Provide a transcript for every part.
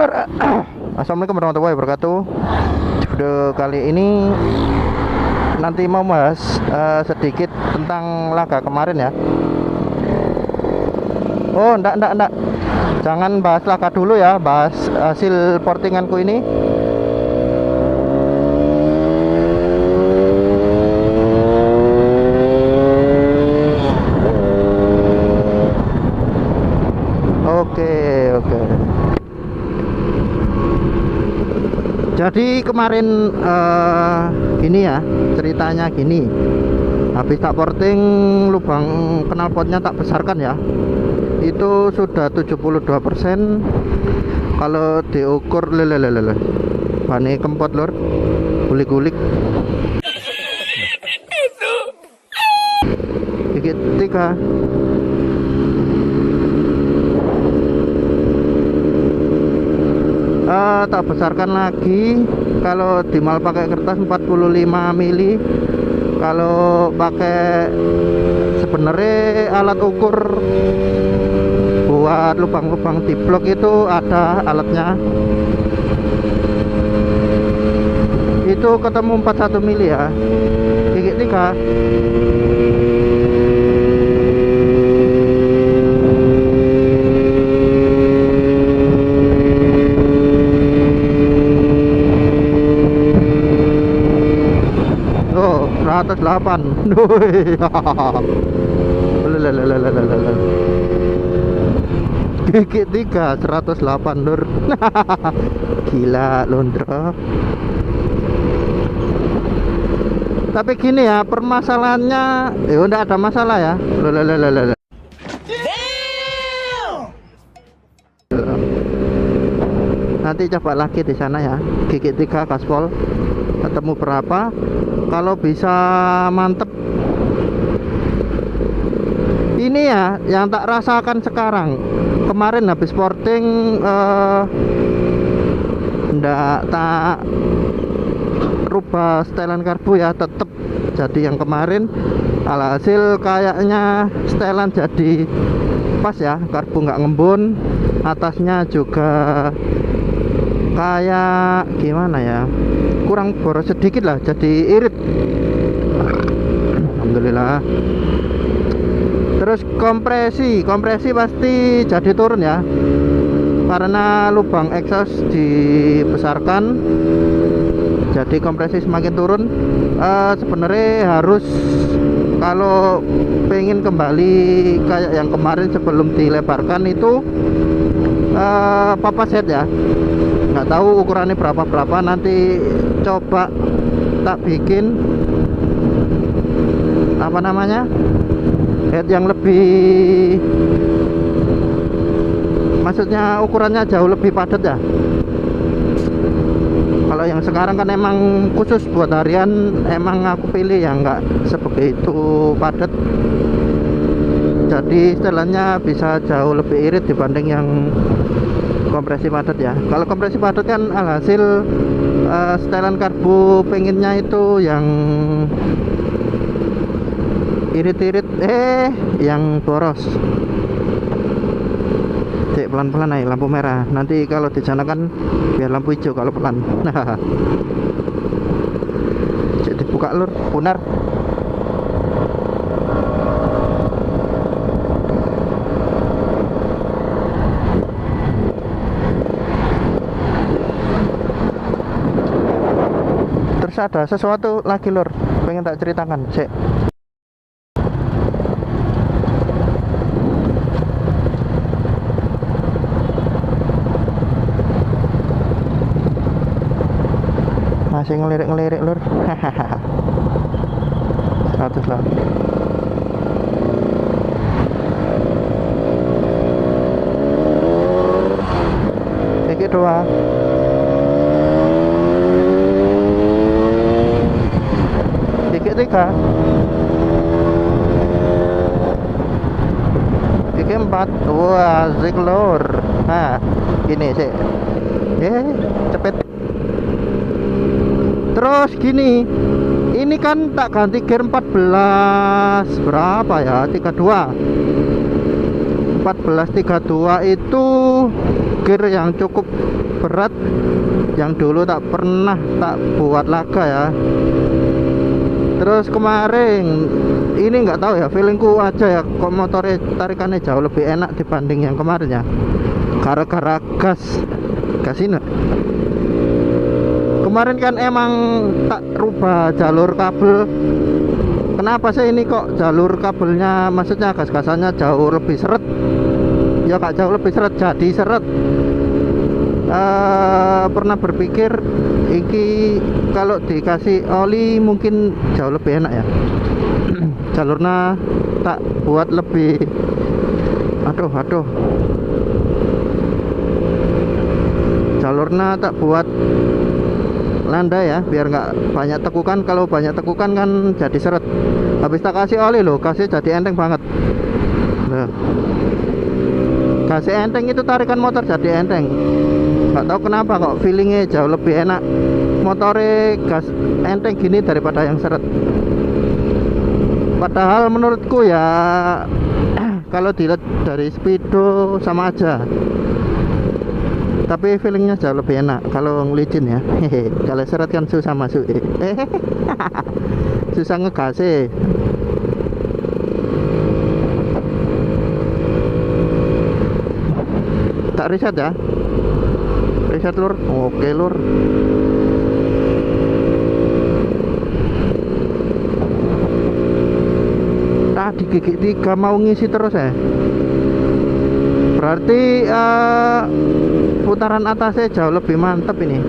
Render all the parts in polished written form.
Lur. Assalamualaikum warahmatullahi wabarakatuh. Video kali ini nanti mau bahas sedikit tentang laga kemarin ya. Oh, enggak. Jangan bahas laga dulu ya, bahas hasil portinganku ini. Oke. Jadi kemarin gini ya, ceritanya gini. Habis tak porting, lubang knalpotnya tak besarkan ya. Itu sudah 72%. Kalau diukur lele. Bani kempot lur. Gulik-gulik. Gigit 3. Tak besarkan lagi. Kalau dimal pakai kertas 45 mili. Kalau pakai sebenarnya alat ukur buat lubang-lubang di blok itu ada alatnya. Itu ketemu 41 mili ya. Gigit 3. Oh, 108. Gigit 3 108 lur. Gila londro. Tapi gini ya, permasalahannya udah ada masalah ya. Nanti coba lagi di sana ya. Gigit 3 gaspol. Ketemu berapa? Kalau bisa mantep. Ini ya yang tak rasakan sekarang. Kemarin habis porting ndak tak rubah setelan karbu ya, tetep jadi yang kemarin. Alhasil kayaknya setelan jadi pas ya, karbu nggak ngembun, atasnya juga kayak gimana ya, kurang boros sedikit lah, jadi irit. Alhamdulillah. Terus kompresi pasti jadi turun ya, karena lubang exhaust dibesarkan, jadi kompresi semakin turun. Sebenarnya harus, kalau pengen kembali kayak yang kemarin sebelum dilebarkan itu papa set ya. Nggak tahu ukurannya berapa, nanti coba tak bikin apa namanya, head yang lebih, maksudnya ukurannya jauh lebih padat ya. Kalau yang sekarang kan emang khusus buat harian, emang aku pilih yang nggak sebegitu padat, jadi setelannya bisa jauh lebih irit dibanding yang kompresi padat ya. Kalau kompresi padat kan alhasil setelan karbu pengennya itu yang irit-irit, yang boros. Cek pelan-pelan aja, lampu merah. Nanti kalau di sana kan biar lampu hijau kalau pelan. Nah, cek dibuka lur, punar. Terus ada sesuatu lagi lur, pengen tak ceritakan. Cek. Masih ngelirik lur. 100 lah. Gigit 2. Gigit 3. Gigit 4. Wah, asik lur. Nah, gini sih. Cepet. Terus gini, ini kan tak ganti gear 14 berapa ya, 32 1432 itu gear yang cukup berat yang dulu tak pernah tak buat laga ya. Terus kemarin ini nggak tahu ya, feelingku aja ya, kok motornya tarikannya jauh lebih enak dibanding yang kemarin ya, gara-gara gas ini. Kemarin kan emang tak rubah jalur kabel. Kenapa sih ini kok jalur kabelnya, maksudnya gas-gasannya jauh lebih seret? Ya kak, jauh lebih seret, jadi seret. Pernah berpikir iki kalau dikasih oli mungkin jauh lebih enak ya. Jalurnya tak buat lebih, aduh, jalurnya tak buat landai ya, biar nggak banyak tekukan. Kalau banyak tekukan kan jadi seret. Habis tak kasih oli loh, kasih jadi enteng banget. Nah, kasih enteng itu tarikan motor jadi enteng. Nggak tahu kenapa kok feelingnya jauh lebih enak motornya gas enteng gini daripada yang seret. Padahal menurutku ya kalau dilihat dari speedo sama aja, tapi feelingnya jauh lebih enak kalau ngelicin ya. Kalau seret kan susah masuk, susah ngegas. Tak reset ya, reset lur. Oke lur. Tadi gigi 3 mau ngisi terus ya, berarti putaran atasnya jauh lebih mantap ini.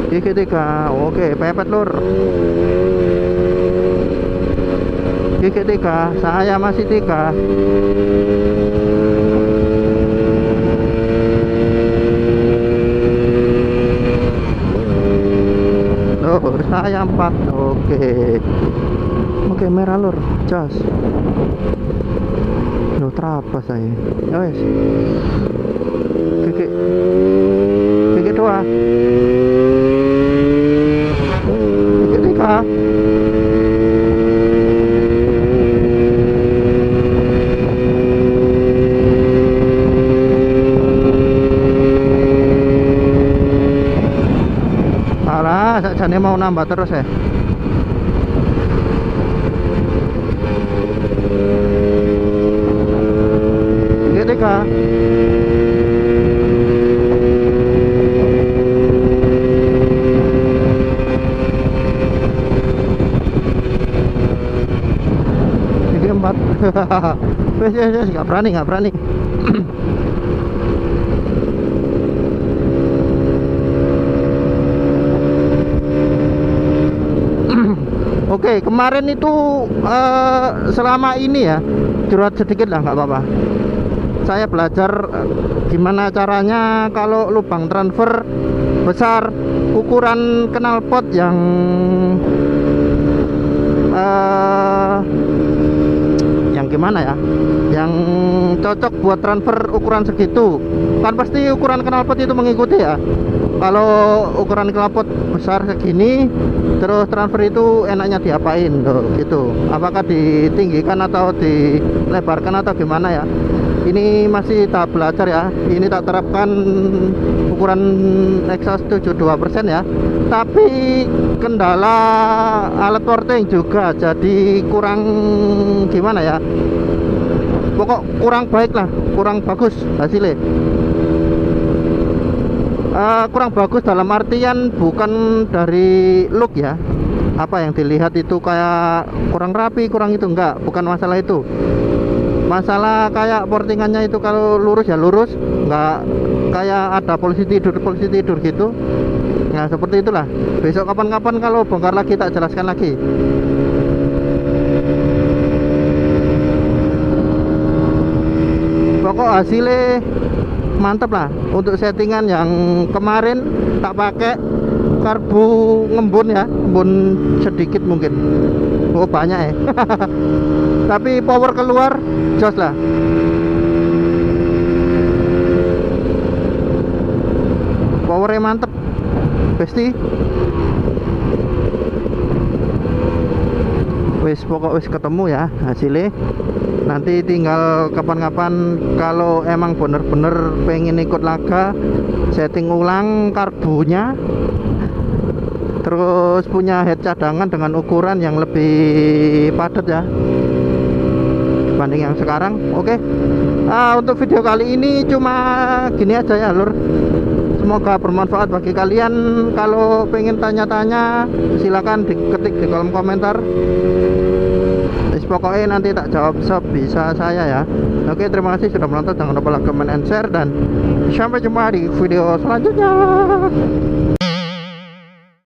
Gigi 3, oke, pepet lur. Gigi 3, saya masih 3. Oh, saya 4. Oke, merah lur, jas. Loh, terapa saya. Ya wes. Gigi 2. Gigi 3. Sakjane mau nambah terus ya. Ketika Gigi 4. Wes nggak berani. Oke, kemarin itu selama ini ya curhat sedikit lah, nggak apa-apa. Saya belajar gimana caranya kalau lubang transfer besar, ukuran knalpot yang gimana ya, yang cocok buat transfer ukuran segitu. Kan pasti ukuran knalpot itu mengikuti ya. Kalau ukuran knalpot besar segini, terus transfer itu enaknya diapain loh, gitu. Apakah ditinggikan atau dilebarkan atau gimana ya? Ini masih tahap belajar ya. Ini tak terapkan ukuran exhaust 72% ya. Tapi kendala alat porting juga, jadi kurang gimana ya? Pokok kurang baik lah, kurang bagus hasilnya. Kurang bagus dalam artian bukan dari look ya, apa yang dilihat itu kayak kurang rapi, kurang itu, enggak, bukan masalah itu. Masalah kayak portingannya itu kalau lurus ya lurus, enggak kayak ada polisi tidur gitu. Nah seperti itulah. Besok kapan-kapan kalau bongkar lagi tak jelaskan lagi. Pokok hasilnya mantap lah. Untuk settingan yang kemarin tak pakai karbu ngembun ya, ngembun sedikit mungkin. Oh banyak ya. Tapi power keluar jos lah. Powernya mantep besti. Wih pokok wis ketemu ya hasilnya. Nanti tinggal kapan-kapan kalau emang bener-bener pengen ikut laga, setting ulang karbunya, terus punya head cadangan dengan ukuran yang lebih padat ya dibanding yang sekarang. Oke. Untuk video kali ini cuma gini aja ya lur. Semoga bermanfaat bagi kalian. Kalau pengen tanya-tanya silakan diketik di kolom komentar. Pokoknya nanti tak jawab sebisa saya ya. Oke, terima kasih sudah menonton. Jangan lupa like, comment, and share, dan sampai jumpa di video selanjutnya.